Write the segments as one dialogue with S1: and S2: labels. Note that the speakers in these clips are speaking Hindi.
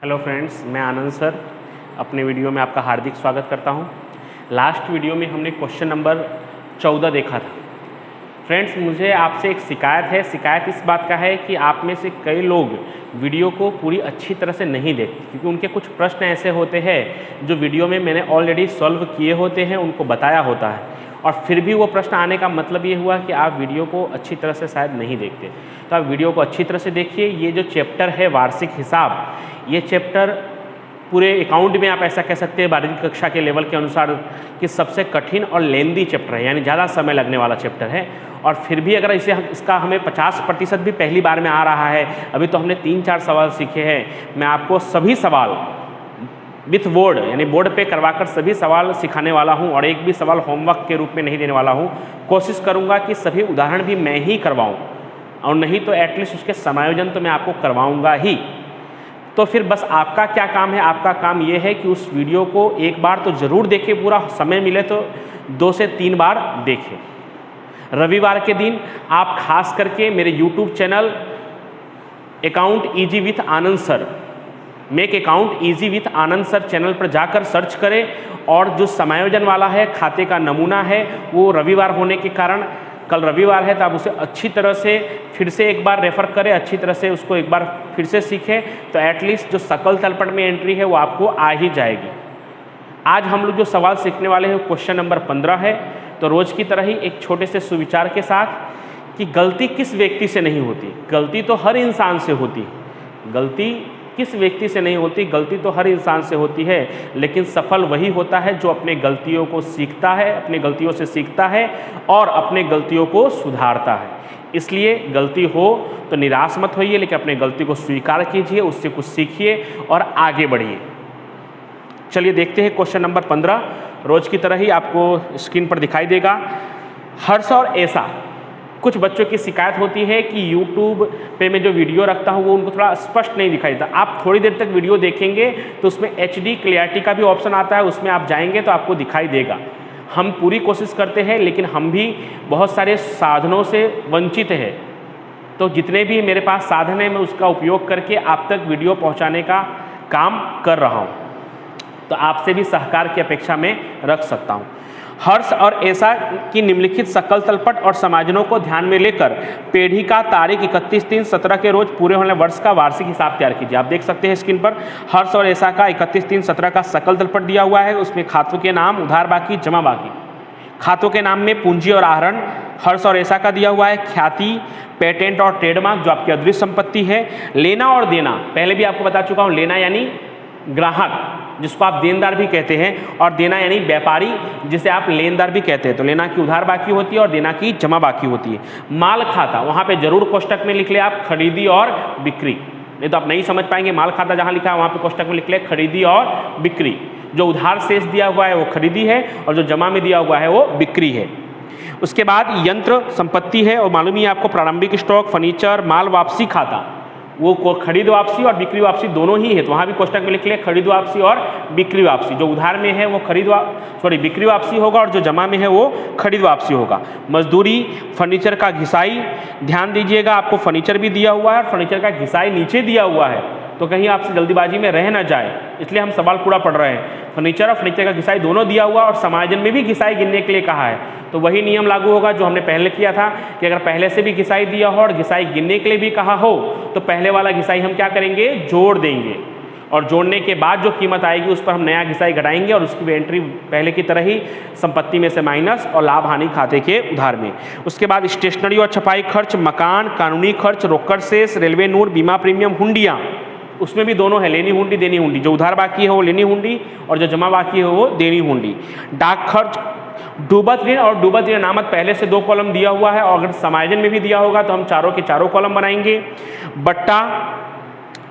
S1: हेलो फ्रेंड्स, मैं आनंद सर अपने वीडियो में आपका हार्दिक स्वागत करता हूं। लास्ट वीडियो में हमने क्वेश्चन नंबर 14 देखा था। फ्रेंड्स, मुझे आपसे एक शिकायत है। शिकायत इस बात का है कि आप में से कई लोग वीडियो को पूरी अच्छी तरह से नहीं देखते, क्योंकि उनके कुछ प्रश्न ऐसे होते हैं जो वीडियो में मैंने ऑलरेडी सॉल्व किए होते हैं, उनको बताया होता है, और फिर भी वो प्रश्न आने का मतलब ये हुआ कि आप वीडियो को अच्छी तरह से शायद नहीं देखते। तो आप वीडियो को अच्छी तरह से देखिए। ये जो चैप्टर है वार्षिक हिसाब, ये चैप्टर पूरे अकाउंट में आप ऐसा कह सकते हैं 12वीं कक्षा के लेवल के अनुसार कि सबसे कठिन और लेंदी चैप्टर है, यानी ज़्यादा समय लगने वाला चैप्टर है। और फिर भी अगर इसका हमें 50% भी पहली बार में आ रहा है, अभी तो हमने 3-4 सवाल सीखे हैं। मैं आपको सभी सवाल विथ बोर्ड यानी बोर्ड पे करवाकर सभी सवाल सिखाने वाला हूं, और एक भी सवाल होमवर्क के रूप में नहीं देने वाला हूं। कोशिश करूंगा कि सभी उदाहरण भी मैं ही करवाऊं, और नहीं तो एटलीस्ट उसके समायोजन तो मैं आपको करवाऊंगा ही। तो फिर बस आपका क्या काम है? आपका काम ये है कि उस वीडियो को एक बार तो ज़रूर देखें, पूरा समय मिले तो 2 से 3 बार देखें। रविवार के दिन आप खास करके मेरे YouTube channel account easy with Anand sir, make account easy with Anand sir channel पर जाकर सर्च करें, और जो समायोजन वाला है, खाते का नमूना है, वो रविवार होने के कारण कल रविवार है, तो आप उसे अच्छी तरह से फिर से एक बार रेफ़र करें, अच्छी तरह से उसको एक बार फिर से सीखें, तो एटलीस्ट जो सकल तलपट में एंट्री है वो आपको आ ही जाएगी। आज हम लोग जो सवाल सीखने वाले हैं क्वेश्चन नंबर 15 है। तो रोज़ की तरह ही एक छोटे से सुविचार के साथ कि गलती किस व्यक्ति से नहीं होती। गलती तो हर इंसान से होती है। गलती किस व्यक्ति से नहीं होती? गलती तो हर इंसान से होती है, लेकिन सफल वही होता है जो अपने गलतियों को सीखता है, अपने गलतियों से सीखता है और अपने गलतियों को सुधारता है। इसलिए गलती हो तो निराश मत होइए, लेकिन अपने गलती को स्वीकार कीजिए, उससे कुछ सीखिए और आगे बढ़िए। चलिए देखते हैं क्वेश्चन नंबर 15। रोज की तरह ही आपको स्क्रीन पर दिखाई देगा। हर्ष और ऐसा कुछ बच्चों की शिकायत होती है कि YouTube पे मैं जो वीडियो रखता हूँ वो उनको थोड़ा स्पष्ट नहीं दिखाई देता। आप थोड़ी देर तक वीडियो देखेंगे तो उसमें HD क्लियरिटी का भी ऑप्शन आता है, उसमें आप जाएंगे तो आपको दिखाई देगा। हम पूरी कोशिश करते हैं, लेकिन हम भी बहुत सारे साधनों से वंचित हैं। तो जितने भी मेरे पास साधन हैं, मैं उसका उपयोग करके आप तक वीडियो पहुँचाने का काम कर रहा हूँ। तो आपसे भी सहकार की अपेक्षा में रख सकता हूँ। हर्ष और ऐसा की निम्नलिखित सकल तलपट और समायोजनों को ध्यान में लेकर पेढ़ी का तारीख 31/3/17 के रोज पूरे होने वर्ष का वार्षिक हिसाब तैयार कीजिए। आप देख सकते हैं स्क्रीन पर हर्ष और ऐसा का 31/3/17 का सकल तलपट दिया हुआ है। उसमें खातों के नाम, उधार बाकी, जमा बाकी। खातों के नाम में पूंजी और आहरण हर्ष और ऐसा का दिया हुआ है। ख्याति, पेटेंट और ट्रेडमार्क जो आपकी अदृश्य संपत्ति है। लेना और देना, पहले भी आपको बता चुका हूँ। लेना यानी ग्राहक, जिसको आप देनदार भी कहते हैं, और देना यानी व्यापारी, जिसे आप लेनदार भी कहते हैं। तो लेना की उधार बाकी होती है और देना की जमा बाकी होती है। माल खाता, वहाँ पे जरूर कोष्टक में लिख ले आप खरीदी और बिक्री, नहीं तो आप नहीं समझ पाएंगे। माल खाता जहाँ लिखा है वहाँ पे कोष्टक में लिख ले खरीदी और बिक्री। जो उधार शेष दिया हुआ है वो खरीदी है, और जो जमा में दिया हुआ है वो बिक्री है। उसके बाद यंत्र संपत्ति है, और मालूम ही आपको प्रारंभिक स्टॉक, फर्नीचर, माल वापसी खाता, वो खरीद वापसी और बिक्री वापसी दोनों ही है। तो वहाँ भी कोष्टक में लिख ले खरीद वापसी और बिक्री वापसी। जो उधार में है वो बिक्री वापसी होगा, और जो जमा में है वो खरीद वापसी होगा। मजदूरी, फर्नीचर का घिसाई, ध्यान दीजिएगा आपको फर्नीचर भी दिया हुआ है और फर्नीचर का घिसाई नीचे दिया हुआ है, तो कहीं आपसे जल्दीबाजी में रह ना जाए, इसलिए हम सवाल पूरा पढ़ रहे हैं। फर्नीचर और फर्नीचर का घिसाई दोनों दिया हुआ, और समायोजन में भी घिसाई गिनने के लिए कहा है। तो वही नियम लागू होगा जो हमने पहले किया था कि अगर पहले से भी घिसाई दिया हो और घिसाई गिनने के लिए भी कहा हो, तो पहले वाला घिसाई हम क्या करेंगे? जोड़ देंगे, और जोड़ने के बाद जो कीमत आएगी उस पर हम नया घिसाई घटाएंगे, और उसकी एंट्री पहले की तरह ही संपत्ति में से माइनस और लाभ हानि खाते के उधार में। उसके बाद स्टेशनरी और छपाई खर्च, मकान, कानूनी खर्च, रोकड़ शेष, रेलवे नूर, बीमा प्रीमियम, हुंडियाँ, उसमें भी दोनों है, लेनी हुंडी, देनी हुंडी। जो उधार बाकी है वो लेनी हुंडी, और जो जमा बाकी है वो देनी हुंडी। डाक खर्च, डूबत ऋण और डूबत ऋण अनामत पहले से 2 कॉलम दिया हुआ है, और अगर समायोजन में भी दिया होगा तो हम चारों के चारों कॉलम बनाएंगे। बट्टा,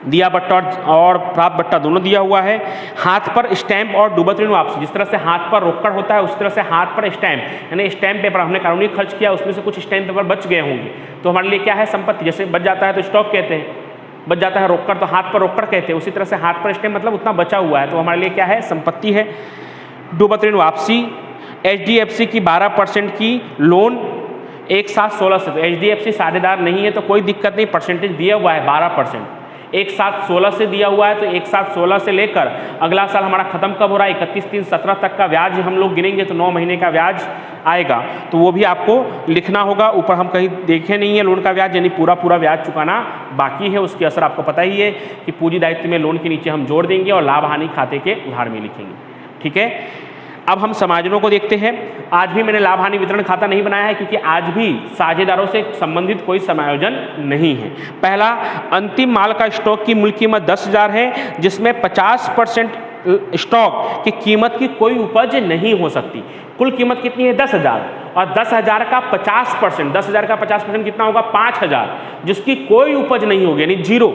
S1: दिया बट्टा और प्राप्त बट्टा दोनों दिया हुआ है। हाथ पर स्टैंप और डूबत ऋण वापसी, जिस तरह से हाथ पर रोकड़ होता है उस तरह से हाथ पर स्टैंप, यानी स्टैंप पेपर हमने कानूनी खर्च किया, उसमें से कुछ स्टैंप पेपर बच गए होंगे, तो हमारे लिए क्या है? संपत्ति। जैसे बच जाता है तो स्टॉक कहते हैं, बच जाता है रोकड़ तो हाथ पर रोकड़ कहते हैं, उसी तरह से हाथ पर स्टैंप मतलब उतना बचा हुआ है, तो हमारे लिए क्या है? संपत्ति है। डूबत ऋण वापसी, HDFC की 12% की लोन एक साथ 16 से, तो HDFC साझेदार नहीं है तो कोई दिक्कत नहीं, परसेंटेज दिया हुआ है 12%। एक साथ 16 से दिया हुआ है, तो एक साथ 16 से लेकर अगला साल हमारा खत्म कब हो रहा है 31/3/17 तक का ब्याज हम लोग गिनेंगे तो 9 महीने का ब्याज आएगा, तो वो भी आपको लिखना होगा। ऊपर हम कहीं देखे नहीं है लोन का ब्याज, यानी पूरा पूरा ब्याज चुकाना बाकी है, उसकी असर आपको पता ही है कि पूंजी दायित्व में लोन के नीचे हम जोड़ देंगे और लाभ हानि खाते के उधार में लिखेंगे। ठीक है, अब हम समायोजनों को देखते हैं। आज भी मैंने लाभ हानि वितरण खाता नहीं बनाया है क्योंकि आज भी साझेदारों से संबंधित कोई समायोजन नहीं है। पहला, अंतिम माल का स्टॉक की मूल कीमत 10,000 है, जिसमें 50% स्टॉक की कीमत की कोई उपज नहीं हो सकती। कुल कीमत कितनी है 10,000 और 10,000 का 50%, 10,000 का 50% कितना होगा 5,000, जिसकी कोई उपज नहीं होगी, यानी जीरो।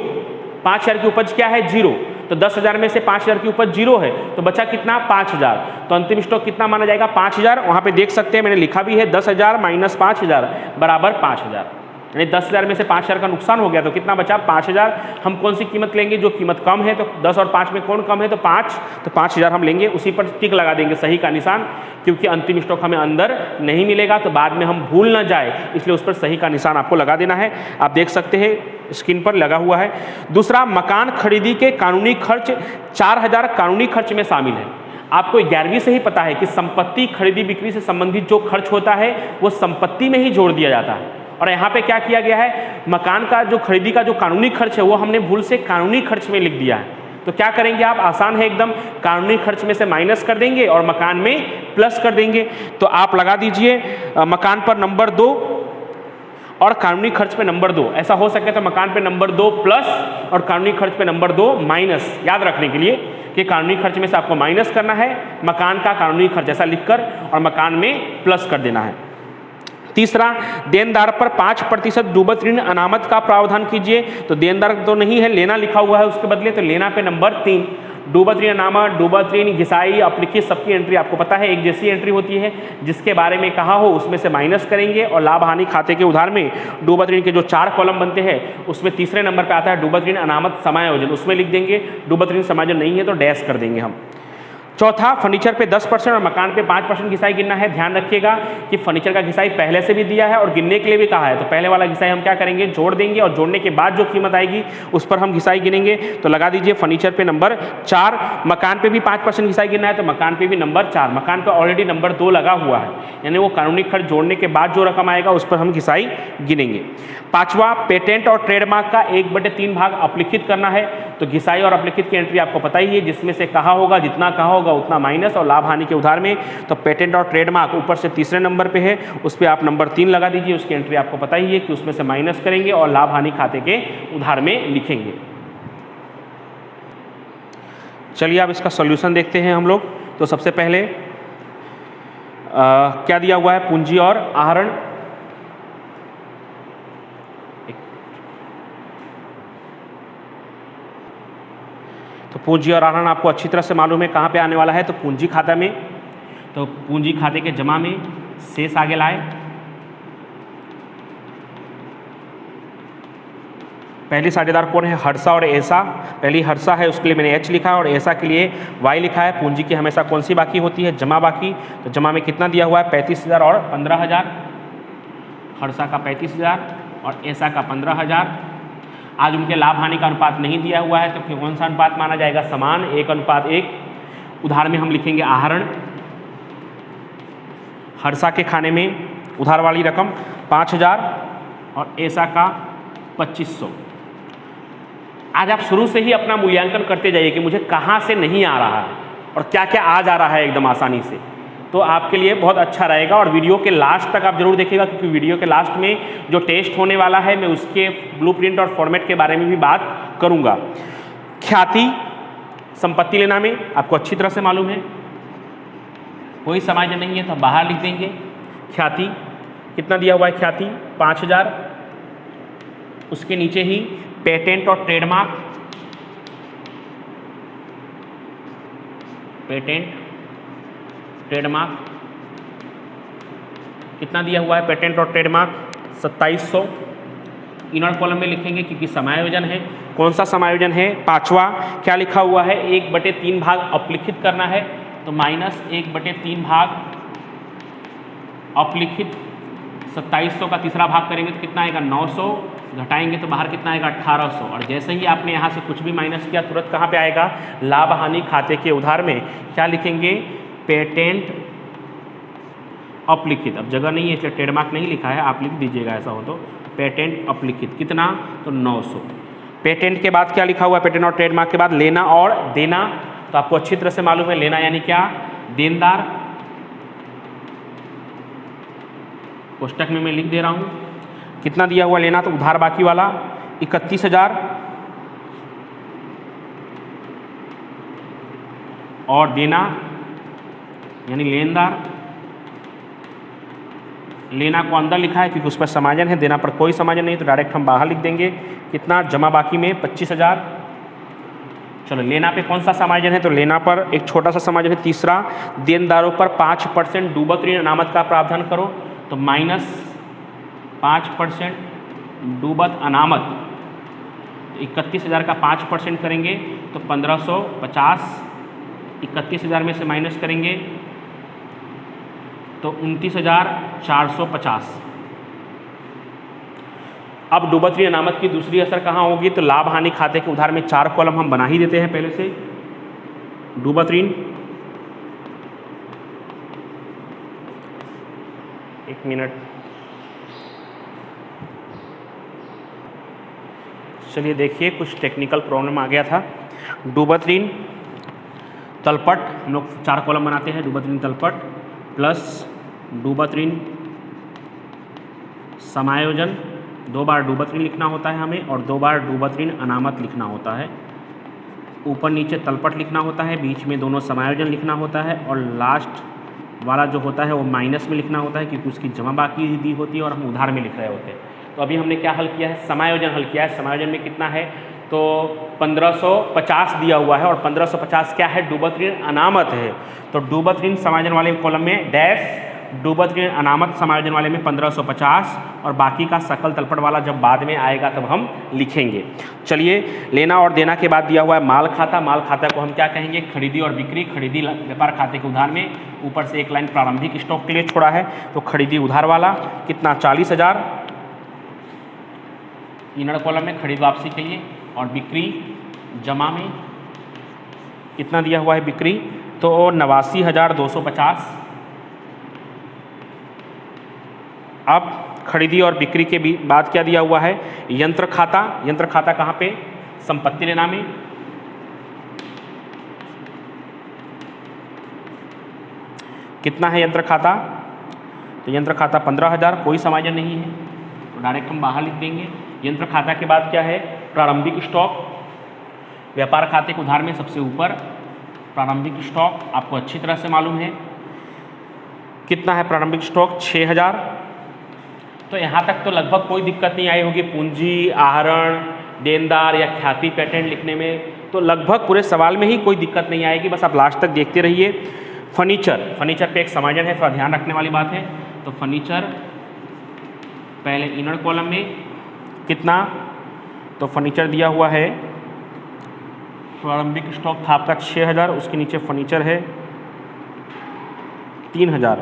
S1: 5,000 की उपज क्या है 0, तो 10,000 में से 5,000 की उपज 0 है, तो बचा कितना 5,000, तो अंतिम स्टॉक कितना माना जाएगा 5,000। वहाँ पे देख सकते हैं मैंने लिखा भी है 10,000 माइनस 5,000 बराबर 5,000, यानी 10,000 में से 5,000 का नुकसान हो गया तो कितना बचा 5,000। हम कौन सी कीमत लेंगे, जो कीमत कम है, तो 10 और 5 में कौन कम है तो 5, तो 5,000 हम लेंगे, उसी पर टिक लगा देंगे सही का निशान, क्योंकि अंतिम स्टॉक हमें अंदर नहीं मिलेगा तो बाद में हम भूल ना जाए, इसलिए उस पर सही का निशान आपको लगा देना है। आप देख सकते हैं स्क्रीन पर लगा हुआ है। दूसरा, मकान खरीदी के कानूनी खर्च 4,000 कानूनी खर्च में शामिल है। आपको 11वीं से ही पता है कि संपत्ति खरीदी बिक्री से संबंधित जो खर्च होता है वो संपत्ति में ही जोड़ दिया जाता है, और यहाँ पे क्या किया गया है, मकान का जो खरीदी का जो कानूनी खर्च है वो हमने भूल से कानूनी खर्च में लिख दिया है। तो क्या करेंगे आप, आसान है एकदम, कानूनी खर्च में से माइनस कर देंगे और मकान में प्लस कर देंगे। तो आप लगा दीजिए मकान पर नंबर 2 और कानूनी खर्च पे नंबर 2, ऐसा हो सके तो मकान पे नंबर 2 प्लस और कानूनी खर्च पे नंबर 2 माइनस, याद रखने के लिए कि कानूनी खर्च में से आपको माइनस करना है, मकान का कानूनी खर्च ऐसा लिखकर और मकान में प्लस कर देना है। तीसरा, देनदार पर 5% डूबत ऋण अनामत का प्रावधान कीजिए। तो देनदार तो नहीं है, लेना लिखा हुआ है उसके बदले, तो लेना पे नंबर 3, डूबत ऋण अनामत, डूबत ऋण, घिसाई, अपलिखित, सबकी एंट्री आपको पता है एक जैसी एंट्री होती है, जिसके बारे में कहा हो उसमें से माइनस करेंगे और लाभ हानि खाते के उधार में डूबत ऋण के जो 4 कॉलम बनते हैं उसमें तीसरे नंबर पर आता है डूबत ऋण अनामत समायोजन, उसमें लिख देंगे। डूबत ऋण समायोजन नहीं है तो डैश कर देंगे हम। चौथा, फर्नीचर पे 10% और मकान पे 5% घिसाई गिनना है। ध्यान रखिएगा कि फर्नीचर का घिसाई पहले से भी दिया है और गिनने के लिए भी कहा है, तो पहले वाला घिसाई हम क्या करेंगे जोड़ देंगे और जोड़ने के बाद जो कीमत आएगी उस पर हम घिसाई गिनेंगे। तो लगा दीजिए फर्नीचर पे नंबर 4, मकान पे भी 5% घिसाई गिनना है तो मकान पे भी नंबर 4, मकान पे ऑलरेडी नंबर 2 लगा हुआ है, यानी वो कानूनी खर्च जोड़ने के बाद जो रकम आएगा उस पर हम घिसाई गिनेंगे। पांचवा, पेटेंट और ट्रेडमार्क का 1/3 भाग अपलिखित करना है। तो घिसाई और अपलिखित की एंट्री आपको पता ही है, जिसमें से कहा होगा जितना कहा होगा उतना माइनस और लाभ हानि के उधार में। तो पेटेंट और ट्रेडमार्क ऊपर से तीसरे नंबर पे है, उस पर आप नंबर 3 लगा दीजिए, उसकी एंट्री आपको पता ही है कि उसमें से माइनस करेंगे और लाभ हानि खाते के उधार में लिखेंगे। चलिए अब इसका सॉल्यूशन देखते हैं हम लोग। तो सबसे पहले क्या दिया हुआ है, पूंजी और आहरण। तो पूंजी और आहरण आपको अच्छी तरह से मालूम है कहाँ पे आने वाला है, तो पूंजी खाता में। तो पूंजी खाते के जमा में शेष आगे लाए। पहली साझेदार कौन है, हर्षा और ऐसा। पहली हर्षा है उसके लिए मैंने H लिखा है और ऐसा के लिए Y लिखा है। पूंजी की हमेशा कौन सी बाकी होती है, जमा बाकी। तो जमा में कितना दिया हुआ है 35,000 और 15,000। हर्षा का 35,000 और ऐसा का 15,000। आज उनके लाभ हानि का अनुपात नहीं दिया हुआ है तो कौन सा अनुपात माना जाएगा, समान 1:1। उधार में हम लिखेंगे आहरण। हर्षा के खाने में उधार वाली रकम 5,000 और ऐसा का 2,500। आज आप शुरू से ही अपना मूल्यांकन करते जाइए कि मुझे कहाँ से नहीं आ रहा है और क्या क्या आ जा रहा है एकदम आसानी से, तो आपके लिए बहुत अच्छा रहेगा। और वीडियो के लास्ट तक आप जरूर देखिएगा, क्योंकि वीडियो के लास्ट में जो टेस्ट होने वाला है मैं उसके ब्लूप्रिंट और फॉर्मेट के बारे में भी बात करूंगा। ख्याति संपत्ति लेना में आपको अच्छी तरह से मालूम है, कोई समायोजन नहीं है तो बाहर लिख देंगे। ख्याति कितना दिया हुआ है, ख्याति 5,000। उसके नीचे ही पेटेंट और ट्रेडमार्क, पेटेंट ट्रेडमार्क कितना दिया हुआ है, पेटेंट और ट्रेडमार्क 2,700। इनर कॉलम में लिखेंगे क्योंकि समायोजन है। कौन सा समायोजन है, 5वां। क्या लिखा हुआ है, 1/3 भाग अपलिखित करना है, तो माइनस 1/3 भाग अपलिखित। 2,700 का तीसरा भाग करेंगे तो कितना आएगा 900 घटाएंगे तो बाहर कितना आएगा 1800। और जैसे ही आपने यहाँ से कुछ भी माइनस किया तुरंत कहाँ पे आएगा, लाभ हानि खाते के उधार में क्या लिखेंगे, पेटेंट अपलिखित। अब जगह नहीं है इसलिए ट्रेडमार्क नहीं लिखा है, आप लिख दीजिएगा ऐसा हो तो, पेटेंट अपलिखित कितना, तो 900। पेटेंट के बाद क्या लिखा हुआ है, पेटेंट और ट्रेडमार्क के बाद लेना और देना। तो आपको अच्छी तरह से मालूम है लेना यानी क्या, देनदार। कोष्टक में मैं लिख दे रहा हूं कितना दिया हुआ लेना, तो उधार बाकी वाला 31,000 और देना यानी लेनदार। लेना को अंदर लिखा है क्योंकि उस पर समायोजन है, देना पर कोई समायोजन नहीं तो डायरेक्ट हम बाहर लिख देंगे। कितना, जमा बाकी में 25,000। चलो लेना पे कौन सा समायोजन है, तो लेना पर एक छोटा सा समायोजन है तीसरा, देनदारों पर 5% डूबत ऋण अनामत का प्रावधान करो। तो -5% डूबत अनामत, 31,000 का 5% करेंगे तो 1550, 31,000 में से माइनस करेंगे तो 29,450। अब डूबत ऋण अनामत की दूसरी असर कहाँ होगी, तो लाभ हानि खाते के उधार में 4 कॉलम हम बना ही देते हैं पहले से। डूबत ऋण, एक मिनट, चलिए देखिए कुछ टेक्निकल प्रॉब्लम आ गया था। डूबत ऋण तलपट, हम लोग 4 कॉलम बनाते हैं, डूबत ऋण तलपट प्लस डूबत ऋण समायोजन, 2 बार डूबत ऋण लिखना होता है हमें और 2 बार डूबत ऋण अनामत लिखना होता है। ऊपर नीचे तलपट लिखना होता है, बीच में दोनों समायोजन लिखना होता है और लास्ट वाला जो होता है वो माइनस में लिखना होता है क्योंकि उसकी जमा बाकी दी होती है और हम उधार में लिख रहे होते हैं। तो अभी हमने क्या हल किया है, समायोजन हल किया है। समायोजन में कितना है, तो 1550 दिया हुआ है और 1550 क्या है, डूबत ऋण अनामत है। तो डूबत ऋण समायोजन वाले कॉलम में डैश, डूबत ऋण अनामत समायोजन वाले में 1550 और बाकी का सकल तलपट वाला जब बाद में आएगा तब हम लिखेंगे। चलिए लेना और देना के बाद दिया हुआ है माल खाता। माल खाता को हम क्या कहेंगे, खरीदी और बिक्री। खरीदी व्यापार खाते के उधार में ऊपर से एक लाइन प्रारंभिक स्टॉक के लिए छोड़ा है, तो खरीदी उधार वाला कितना, 40,000 इनर कॉलम में खरीद वापसी के लिए, और बिक्री जमा में कितना दिया हुआ है बिक्री, तो 89,250। अब खरीदी और बिक्री के बाद क्या दिया हुआ है, यंत्र खाता। यंत्र खाता कहाँ पे, संपत्ति लेना में। कितना है यंत्र खाता, तो यंत्र खाता 15,000, कोई समायोजन नहीं है तो डायरेक्ट हम बाहर लिख देंगे। यंत्र खाता के बाद क्या है, प्रारंभिक स्टॉक। व्यापार खाते के उधार में सबसे ऊपर प्रारंभिक स्टॉक आपको अच्छी तरह से मालूम है। कितना है प्रारंभिक स्टॉक, 6,000। तो यहाँ तक तो लगभग कोई दिक्कत नहीं आई होगी पूंजी, आहरण, देनदार या ख्याति पेटेंट लिखने में, तो लगभग पूरे सवाल में ही कोई दिक्कत नहीं आएगी, बस आप लास्ट तक देखते रहिए। फर्नीचर, फर्नीचर पे एक समायोजन है, थोड़ा ध्यान रखने वाली बात है। तो फर्नीचर पहले इनर कॉलम में कितना, तो फर्नीचर दिया हुआ है, प्रारंभिक स्टॉक था आपका 6,000, उसके नीचे फर्नीचर है 3,000।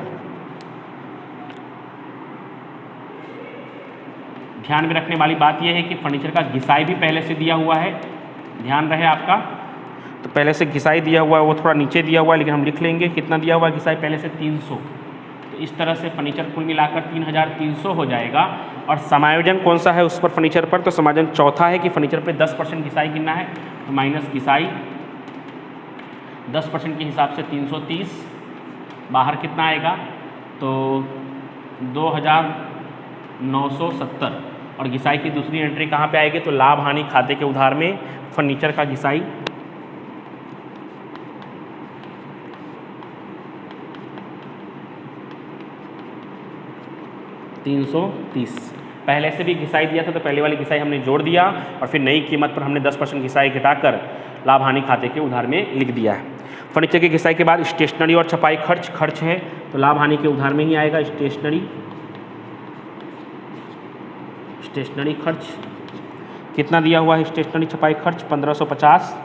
S1: ध्यान में रखने वाली बात यह है कि फर्नीचर का घिसाई भी पहले से दिया हुआ है, ध्यान रहे आपका। तो पहले से घिसाई दिया हुआ है, वो थोड़ा नीचे दिया हुआ है लेकिन हम लिख लेंगे कितना दिया हुआ है घिसाई पहले से, 300। तो इस तरह से फर्नीचर कुल मिलाकर 3,300 हो जाएगा। और समायोजन कौन सा है उस पर, फर्नीचर पर, तो समायोजन चौथा है कि फर्नीचर पे 10% घिसाई गिनना है, तो माइनस घिसाई 10% के हिसाब से 330, बाहर कितना आएगा, तो 2,970। और घिसाई की दूसरी एंट्री कहाँ पे आएगी, तो लाभ हानि खाते के उधार में फर्नीचर का घिसाई 330। पहले से भी घिसाई दिया था तो पहले वाली घिसाई हमने जोड़ दिया और फिर नई कीमत पर हमने 10% घिसाई घटाकर लाभ हानि खाते के उधार में लिख दिया है। फर्नीचर की घिसाई के बाद स्टेशनरी और छपाई खर्च है, तो लाभ हानि के उधार में ही आएगा। स्टेशनरी खर्च कितना दिया हुआ है, स्टेशनरी छपाई खर्च 1550।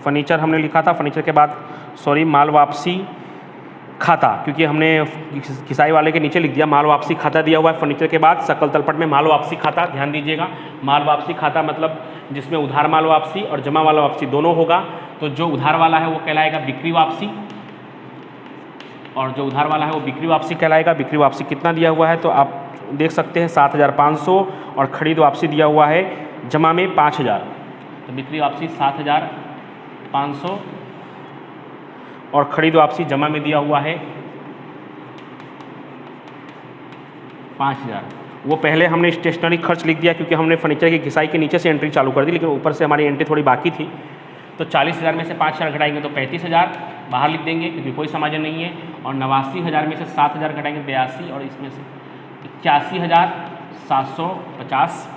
S1: फर्नीचर हमने लिखा था, फर्नीचर के बाद माल वापसी खाता, क्योंकि हमने घिसाई वाले के नीचे लिख दिया माल वापसी खाता दिया हुआ है फर्नीचर के बाद सकल तलपट में माल वापसी खाता। ध्यान दीजिएगा, माल वापसी खाता मतलब जिसमें उधार माल वापसी और जमा माल वापसी दोनों होगा। तो जो उधार वाला है वो कहलाएगा बिक्री वापसी और जो उधार वाला है वो बिक्री वापसी कहलाएगा। बिक्री वापसी कितना दिया हुआ है तो आप देख सकते हैं 7,500 और खरीद वापसी दिया हुआ है जमा में 5,000। तो बिक्री वापसी 7,500 और खरीद वापसी जमा में दिया हुआ है 5,000। वो पहले हमने स्टेशनरी खर्च लिख दिया क्योंकि हमने फर्नीचर की घिसाई के नीचे से एंट्री चालू कर दी, लेकिन ऊपर से हमारी एंट्री थोड़ी बाकी थी। तो 40,000 में से 5,000 घटाएंगे तो 35,000 बाहर लिख देंगे क्योंकि कोई समायोजन नहीं है। और 89,000 में से 7,000 घटाएंगे 82 और इसमें से 81,750।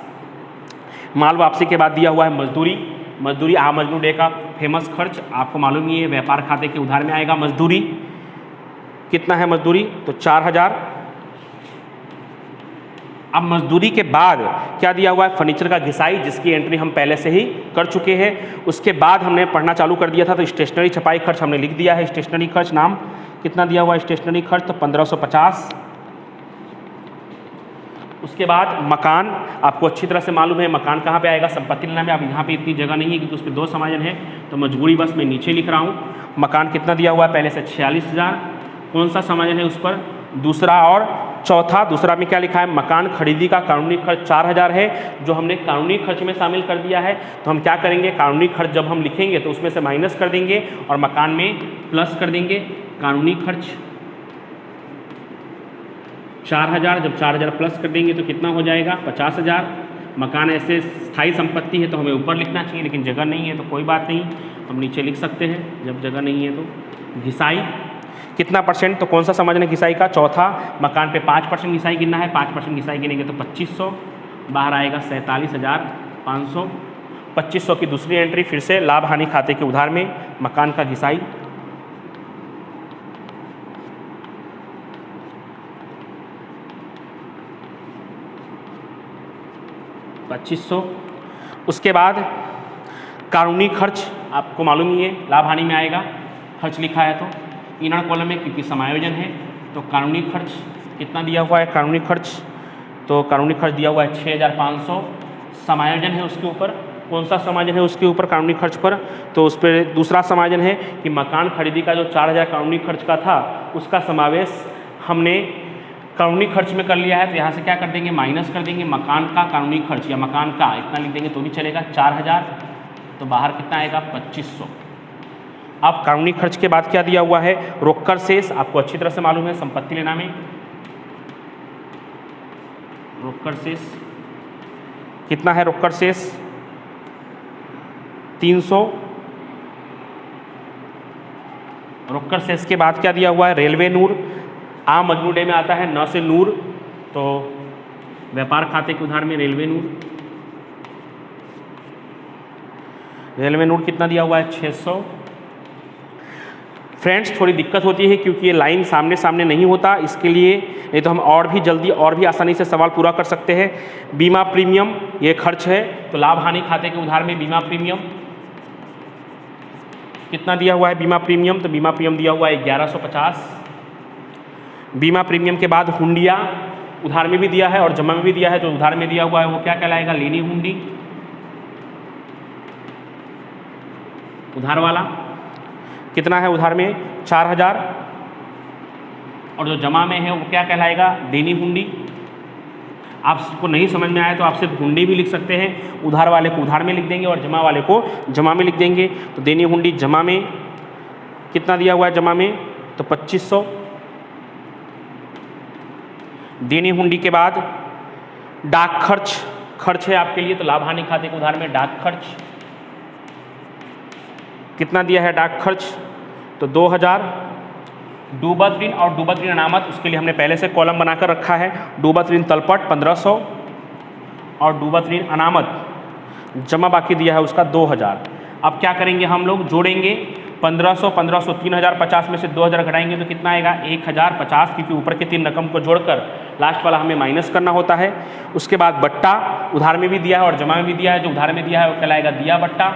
S1: माल वापसी के बाद दिया हुआ है मजदूरी। मजदूरी आ मजदूर डे का फेमस खर्च आपको मालूम ही है, व्यापार खाते के उधार में आएगा मजदूरी। कितना है मजदूरी तो 4,000। अब मजदूरी के बाद क्या दिया हुआ है फर्नीचर का घिसाई, जिसकी एंट्री हम पहले से ही कर चुके हैं। उसके बाद हमने पढ़ना चालू कर दिया था तो स्टेशनरी छपाई खर्च हमने लिख दिया है। स्टेशनरी खर्च नाम कितना दिया हुआ है स्टेशनरी खर्च तो 1,550। उसके बाद मकान, आपको अच्छी तरह से मालूम है मकान कहाँ पे आएगा, संपत्ति लेना में। अब यहाँ पे इतनी जगह नहीं है क्योंकि उस पर 2 समायोजन है तो मजबूरी बस मैं नीचे लिख रहा हूँ। मकान कितना दिया हुआ है पहले से 46,000। कौन सा समायोजन है उस पर, दूसरा और चौथा। दूसरा में क्या लिखा है, मकान खरीदी का कानूनी खर्च 4,000 है जो हमने कानूनी खर्च में शामिल कर दिया है। तो हम क्या करेंगे, कानूनी खर्च जब हम लिखेंगे तो उसमें से माइनस कर देंगे और मकान में प्लस कर देंगे। कानूनी खर्च 4,000, जब 4,000 प्लस कर देंगे तो कितना हो जाएगा 50,000। मकान ऐसे स्थायी संपत्ति है तो हमें ऊपर लिखना चाहिए, लेकिन जगह नहीं है तो कोई बात नहीं, हम नीचे लिख सकते हैं जब जगह नहीं है तो। घिसाई कितना परसेंट तो कौन सा समझना है घिसाई का, चौथा। मकान पे 5% घिसाई गिनना है, 5% घिसाई गिनेंगे तो 2,500 बाहर आएगा 47,500। 2,500 की दूसरी एंट्री फिर से लाभ हानि खाते के उधार में मकान का घिसाई। $2,500। उसके बाद कानूनी खर्च आपको मालूम ही है लाभ हानि में आएगा, खर्च लिखा है तो इनर कॉलम में क्योंकि समायोजन है। तो कानूनी खर्च कितना दिया हुआ है, कानूनी खर्च तो कानूनी खर्च दिया हुआ है 6,500। समायोजन है उसके ऊपर, कौन सा समायोजन है उसके ऊपर कानूनी खर्च पर, तो उस पर दूसरा समायोजन है कि मकान खरीदी का जो 4,000 कानूनी खर्च का था उसका समावेश हमने कानूनी खर्च में कर लिया है। तो यहाँ से क्या कर देंगे, माइनस कर देंगे मकान का कानूनी खर्च या मकान का इतना लिख देंगे तो भी चलेगा 4,000। तो बाहर कितना आएगा 2,500। अब कानूनी खर्च के बाद क्या दिया हुआ है, रोककर शेष। आपको अच्छी तरह से मालूम है संपत्ति लेना में रोककर शेष कितना है, रोककर शेष 300। रोककर शेष के बाद क्या दिया हुआ है, रेलवे नूर। आ मजबूर डे में आता है न से नूर, तो व्यापार खाते के उधार में रेलवे नूर। रेलवे नूर कितना दिया हुआ है 600। फ्रेंड्स थोड़ी दिक्कत होती है क्योंकि ये लाइन सामने सामने नहीं होता, इसके लिए नहीं तो हम और भी जल्दी और भी आसानी से सवाल पूरा कर सकते हैं। बीमा प्रीमियम ये खर्च है, तो लाभ हानि खाते के उधार में बीमा प्रीमियम कितना दिया हुआ है, बीमा प्रीमियम तो बीमा प्रीमियम दिया हुआ है 1,150। बीमा प्रीमियम के बाद हुंडिया उधार में भी दिया है और जमा में भी दिया है। जो उधार में दिया हुआ है वो क्या कहलाएगा, लेनी हुंडी उधार वाला। कितना है उधार में 4,000 और जो जमा में है वो क्या कहलाएगा, देनी हुंडी। आपको नहीं समझ में आया तो आप सिर्फ हुंडी भी लिख सकते हैं, उधार वाले को उधार में लिख देंगे और जमा वाले को जमा में लिख देंगे। तो देनी हुंडी जमा में कितना दिया हुआ है, जमा में तो 2,500। देनी हुंडी के बाद डाक खर्च है आपके लिए, तो लाभ हानि खाते के उधार में डाक खर्च कितना दिया है, डाक खर्च तो 2,000। डूबत ऋण और डूबत ऋण अनामत उसके लिए हमने पहले से कॉलम बनाकर रखा है। डूबत ऋण तलपट 1,500 और डूबत ऋण अनामत जमा बाकी दिया है उसका 2,000। अब क्या करेंगे हम लोग, जोड़ेंगे 1,500 1,500 3,050 में से 2,000 घटाएंगे तो कितना आएगा 1,050, क्योंकि ऊपर के 3 रकम को जोड़कर लास्ट वाला हमें माइनस करना होता है। उसके बाद बट्टा उधार में भी दिया है और जमा में भी दिया है। जो उधार में दिया है वो कहलाएगा दिया बट्टा,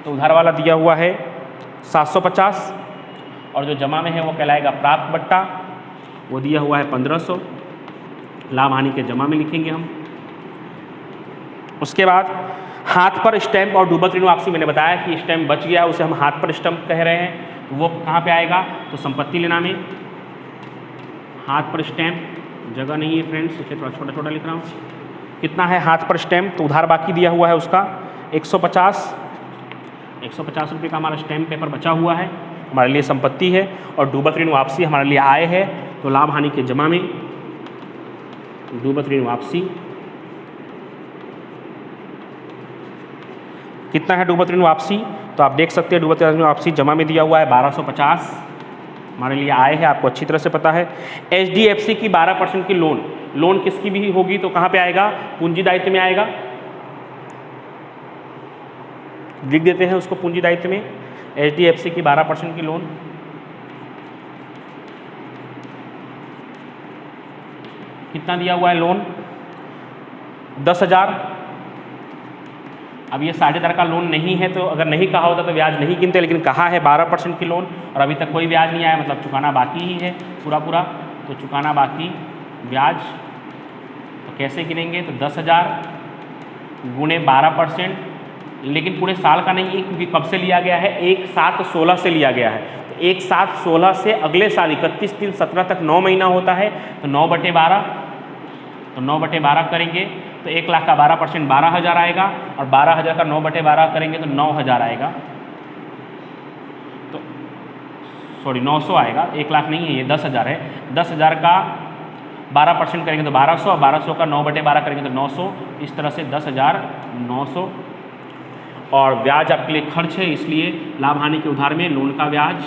S1: तो उधार वाला दिया हुआ है 750 और जो जमा में है वो कहलाएगा प्राप्त बट्टा, वो दिया हुआ है 1500, लाभ हानि के जमा में लिखेंगे हम। उसके बाद हाथ पर स्टैंप और डूबत ऋण वापसी, मैंने बताया कि स्टैंप बच गया उसे हम हाथ पर स्टैंप कह रहे हैं, तो वो कहाँ पे आएगा, तो संपत्ति लेना में हाथ पर स्टैंप, जगह नहीं है फ्रेंड्स इसे थोड़ा छोटा छोटा लिख रहा हूँ। कितना है हाथ पर स्टैंप, तो उधार बाकी दिया हुआ है उसका 150 रुपये का हमारा स्टैंप पेपर बचा हुआ है, हमारे लिए संपत्ति है, और डूबत ऋण वापसी हमारे लिए आय है, तो लाभ हानि के जमा में डूबत ऋण वापसी कितना है, डूबत ऋण वापसी तो आप देख सकते हैं डूबत ऋण वापसी जमा में दिया हुआ है 1250, हमारे लिए आय है, आपको अच्छी तरह से पता है। HDFC की 12% की लोन किसकी भी होगी तो कहाँ पे आएगा, पूंजी दायित्व में आएगा, लिख देते हैं उसको पूंजी दायित्व में। HDFC की 12% की लोन कितना दिया हुआ है लोन, 10,000। अब ये 10,500 का लोन नहीं है, तो अगर नहीं कहा होता तो ब्याज नहीं गिनते, लेकिन कहा है 12% की लोन और अभी तक कोई ब्याज नहीं आया, मतलब चुकाना बाकी ही है पूरा, तो चुकाना बाकी ब्याज, तो कैसे गिनेंगे, तो 10,000 गुणे 12%, लेकिन पूरे साल का नहीं है क्योंकि कब से लिया गया है, 1/7/16 से लिया गया है, तो 1/7/16 से अगले साल 31/3/17 तक 9 महीना होता है, तो 9/12, तो 9/12 करेंगे तो 1 लाख का 12% 12,000 आएगा, और 12,000 का 9/12 करेंगे तो 9,000 आएगा, तो 900 आएगा, 1 लाख नहीं है ये 10,000 है, 10,000 का 12% करेंगे तो 1200, और 1200 का 9/12 करेंगे तो 900, इस तरह से 10,900। और ब्याज आपके लिए खर्च है, इसलिए लाभ हानि के उधार में लोन का ब्याज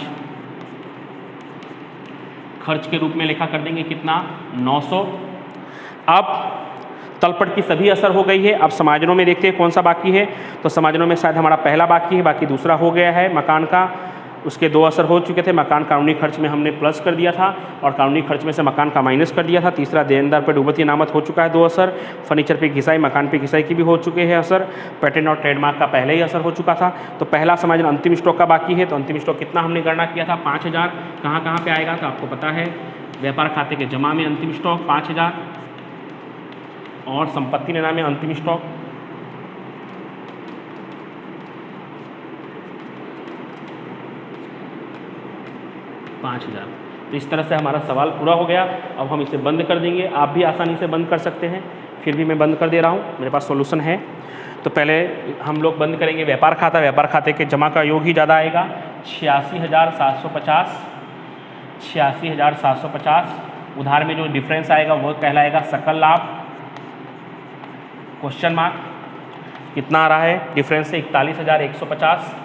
S1: खर्च के रूप में लेखा कर देंगे, कितना, 900। अब तलपट की सभी असर हो गई है, अब समाजनों में देखते हैं कौन सा बाकी है, तो समाजनों में शायद हमारा पहला बाकी है, बाकी दूसरा हो गया है मकान का, उसके 2 असर हो चुके थे, मकान कानूनी खर्च में हमने प्लस कर दिया था और कानूनी खर्च में से मकान का माइनस कर दिया था। तीसरा देनदार पर डूबत इनामत हो चुका है 2 असर, फर्नीचर पे घिसाई, मकान पे घिसाई की भी हो चुके हैं असर, पेटेंट और ट्रेडमार्क का पहले ही असर हो चुका था। तो पहला समाजन अंतिम स्टॉक का बाकी है, तो अंतिम स्टॉक कितना हमने गणना किया था, 5,000। कहाँ पे आएगा तो आपको पता है, व्यापार खाते के जमा में अंतिम स्टॉक 5,000 और संपत्ति लेना में अंतिम स्टॉक 5,000। तो इस तरह से हमारा सवाल पूरा हो गया। अब हम इसे बंद कर देंगे, आप भी आसानी से बंद कर सकते हैं, फिर भी मैं बंद कर दे रहा हूँ, मेरे पास सॉल्यूशन है। तो पहले हम लोग बंद करेंगे व्यापार खाता, व्यापार खाते के जमा का योग ही ज़्यादा आएगा, 86,750, 86,750। उधार में जो डिफरेंस आएगा वो कहलाएगा सकल लाभ, क्वेश्चन मार्क। कितना आ रहा है डिफरेंस से, 41,150।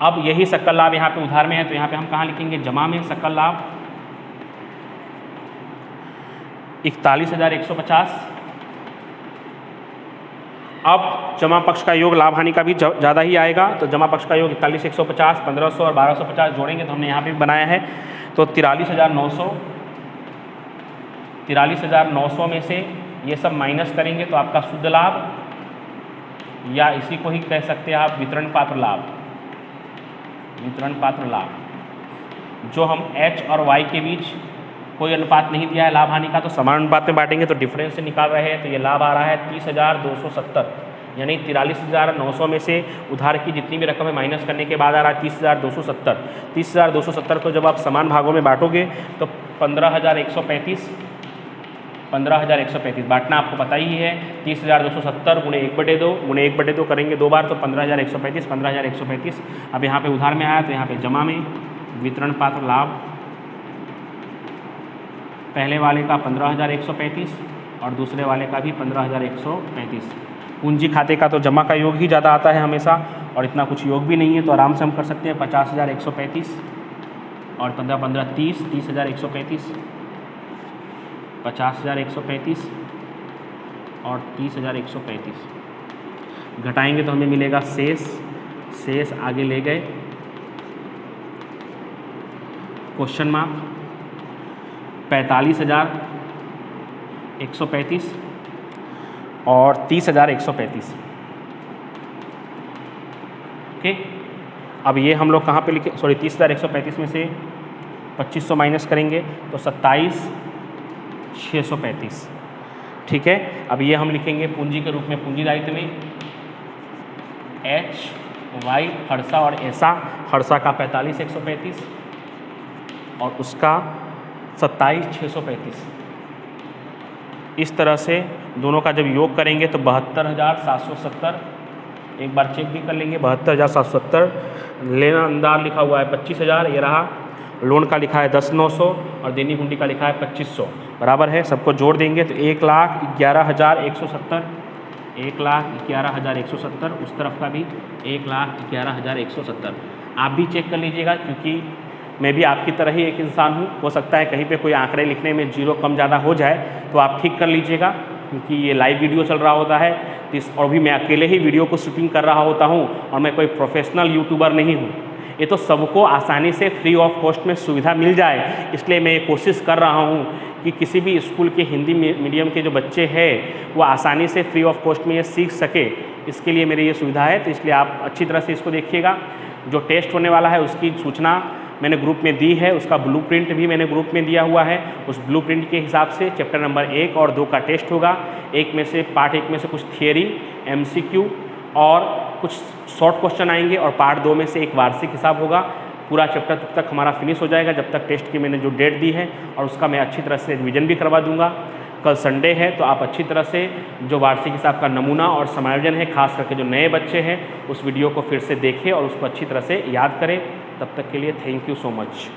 S1: अब यही सकल लाभ यहाँ पे उधार में है, तो यहाँ पे हम कहाँ लिखेंगे, जमा में सकल लाभ 41,150। अब जमा पक्ष का योग लाभ हानि का भी ज़्यादा ही आएगा, तो जमा पक्ष का योग 41,150, 1,500 और 1,250 जोड़ेंगे तो हमने यहाँ पे बनाया है, तो 43,900। 43,900 में से ये सब माइनस करेंगे तो आपका शुद्ध लाभ, या इसी को ही कह सकते हैं आप वितरण पात्र लाभ, वितरण पात्र लाभ, जो हम H और Y के बीच कोई अनुपात नहीं दिया है लाभ हानि का, तो समान अनुपात में बांटेंगे तो डिफरेंस से निकाल रहे हैं, तो ये लाभ आ रहा है 30,270, यानी 43,900 में से उधार की जितनी भी रकम है माइनस करने के बाद आ रहा है 30,270। 30,270 को जब आप समान भागों में बांटोगे तो 15,135, 15,135 बांटना आपको पता ही है, 30,270 गुणे 1/2 गुणे 1/2 करेंगे 2 बार तो 15,135, 15,135। अब यहाँ पे उधार में आया तो यहाँ पे जमा में वितरण पात्र लाभ, पहले वाले का 15,135 और दूसरे वाले का भी 15,135। पूंजी खाते का तो जमा का योग ही ज़्यादा आता है हमेशा, और इतना कुछ योग भी नहीं है, तो आराम से हम कर सकते हैं 50,135 और 15 30, 30,135, 50,135 और 30,135 घटाएंगे तो हमें मिलेगा शेष आगे ले गए, क्वेश्चन मार्क, 45,135 और 30,135। ओके, अब ये हम लोग कहाँ पे लिखे, सॉरी 30,135 में से 2500 माइनस करेंगे तो 27,635। ठीक है, अब ये हम लिखेंगे पूंजी के रूप में, पूंजी दायित्व में एच वाई हर्षा और ऐसा, हर्षा का 45,135 और उसका 27,635। इस तरह से दोनों का जब योग करेंगे तो 72,770, एक बार चेक भी कर लेंगे, 72,770। लेना अंदाज लिखा हुआ है 25,000, ये रहा। लोन का लिखा है 10,900 और देनी हुंडी का लिखा है 2,500, बराबर है। सबको जोड़ देंगे तो 1,11,170, 1,11,170। उस तरफ का भी 1,11,170। आप भी चेक कर लीजिएगा, क्योंकि मैं भी आपकी तरह ही एक इंसान हूँ। हो सकता है कहीं पे कोई आंकड़े लिखने में जीरो कम ज़्यादा हो जाए, तो आप ठीक कर लीजिएगा, क्योंकि ये लाइव वीडियो चल रहा होता है और भी मैं अकेले ही वीडियो को शूटिंग कर रहा होता हूँ और मैं कोई प्रोफेशनल यूट्यूबर नहीं हूँ। ये तो सबको आसानी से फ्री ऑफ कॉस्ट में सुविधा मिल जाए, इसलिए मैं ये कोशिश कर रहा हूँ कि किसी भी स्कूल के हिंदी मीडियम के जो बच्चे हैं वो आसानी से फ्री ऑफ कॉस्ट में ये सीख सके, इसके लिए मेरी ये सुविधा है। तो इसलिए आप अच्छी तरह से इसको देखिएगा। जो टेस्ट होने वाला है उसकी सूचना मैंने ग्रुप में दी है, उसका ब्लूप्रिंट भी मैंने ग्रुप में दिया हुआ है। उस ब्लूप्रिंट के हिसाब से चैप्टर नंबर 1 और 2 का टेस्ट होगा। पार्ट 1 में से कुछ थियरी, MCQ और कुछ शॉर्ट क्वेश्चन आएंगे और पार्ट 2 में से एक वार्षिक हिसाब होगा। पूरा चैप्टर तब तक हमारा फिनिश हो जाएगा जब तक टेस्ट की मैंने जो डेट दी है, और उसका मैं अच्छी तरह से रिविजन भी करवा दूंगा। कल संडे है तो आप अच्छी तरह से जो वार्षिक हिसाब का नमूना और समायोजन है, खास करके जो नए बच्चे हैं, उस वीडियो को फिर से देखें और उसको अच्छी तरह से याद करें। तब तक के लिए थैंक यू सो मच।